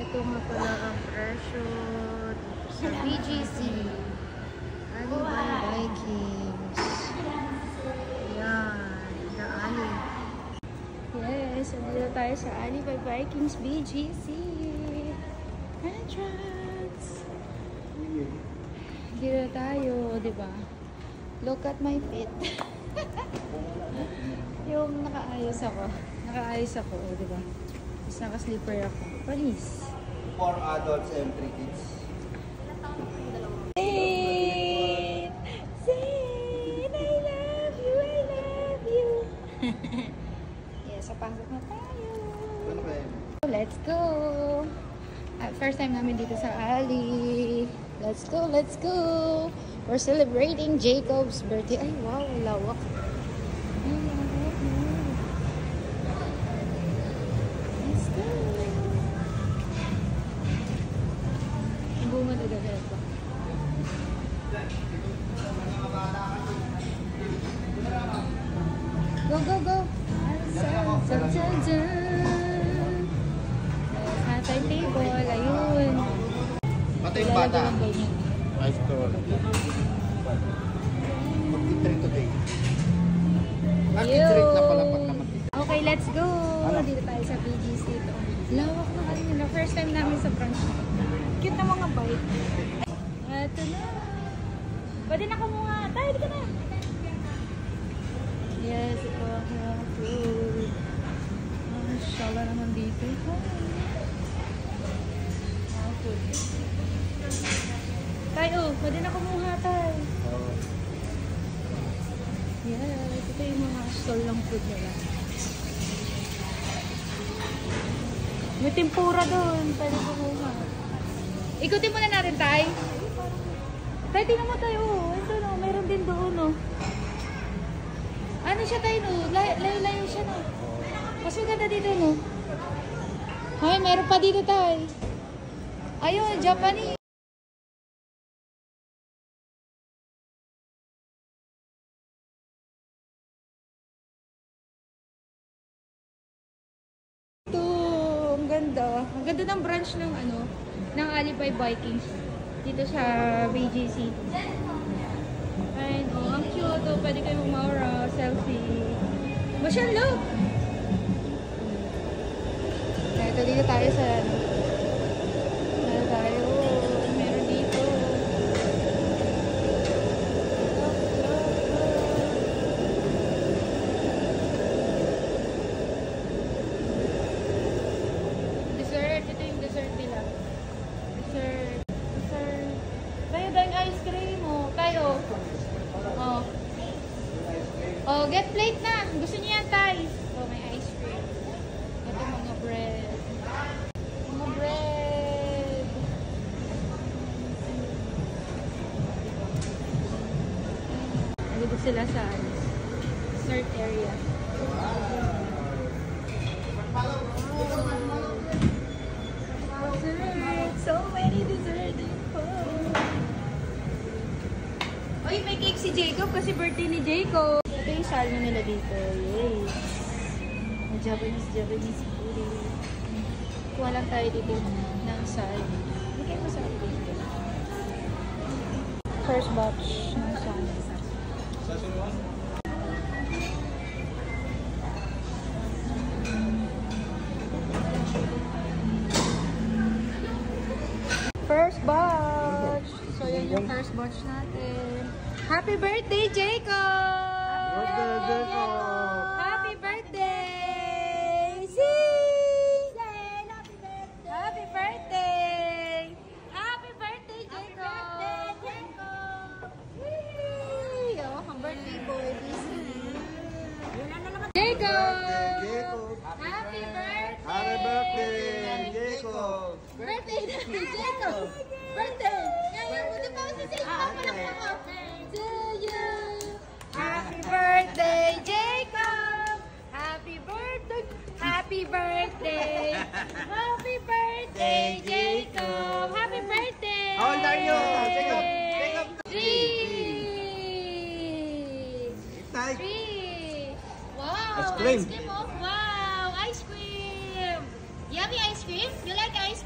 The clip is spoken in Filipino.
Ito nga pala ang presyo sa BGC. Alibay Vikings. Yan. The Ali. Yes, andito tayo sa Alibay Vikings BGC. Entrance. Dito tayo, diba? Look at my feet. Yung nakaayos ako, diba? Tapos naka-slipper ako. Palis. 4 adults and 3 kids. Zane! Zane! I love you! I love you! Yes, pasok na tayo. Let's go! First time namin dito sa Ali. Let's go! Let's go! We're celebrating Jacob's birthday. Ay, wow! Lawak. Let's go! Bunga na gagawin ba? Go, go, go! Hatay table, ayun. Pati yung bata. Ice cream. 53 today. Kids rate na pala pag naman. Okay, let's go! Dito tayo sa BGC ito. Lawak na kanina. First time namin sa branch. Cute na mga bike. Ito na. Pwede na kumuha. Tayo, dito na. Yes, ito ang mga food. Mashallah naman dito. Mga food. Tayo, pwede na kumuha tayo. Yes, ito yung mga stall ng food nila. May tempura doon. Pwede kumuha. Ikutin muna natin, Tay. Tay, tingnan mo tayo. Ito, no. Meron din doon, no. Ano siya, Tay, no? Layo-layo siya, no. Mas maganda dito, no. Ay, meron pa dito, Tay. Ayun, Japanese. Ito, ang ganda. Ang ganda ng branch ng, ano, ng Alibay Vikings. Dito sa BGC. Ayun, oh, ang cute. Oh, pwede kayo maura, selfie. Masyal, look! Ito, dito tayo sa, meron dito. Dessert, ito yung dessert nila. Dessert. Tayo ba yung ice cream mo? Tayo. Oh. Oh, get plate na. Gusto niya yan, Tay. Oh, may ice cream. Ito mga bread. Mga bread. Nalibot sila sa dessert area. Dessert. So many dessert. Uy, may cake si Jacob kasi birthday ni Jacob. Ito yung salmo nila dito. Yay! May Japanese food. Kuha lang tayo dito ng salmo. Hindi kayo masarap dito. First batch ng salmo. First batch! So, yan yung first batch natin. Happy birthday, Jacob! Birthday, Jacob! Happy birthday! Sing! Happy birthday! Happy birthday, Jacob! Yay! Oh, ang birthday boy, Jacob! Happy birthday! Happy birthday, Jacob! Birthday ni Jacob! Birthday! Yan, buti pa kasi sa ito. To you! Happy birthday, Jacob! Happy birthday! Happy birthday! Happy birthday, Jacob! Happy birthday! How old are you, Jacob? Jacob! 3! Nice. 3! Wow! Ice cream. Ice cream! Oh, wow! Ice cream! Yummy ice cream? You like ice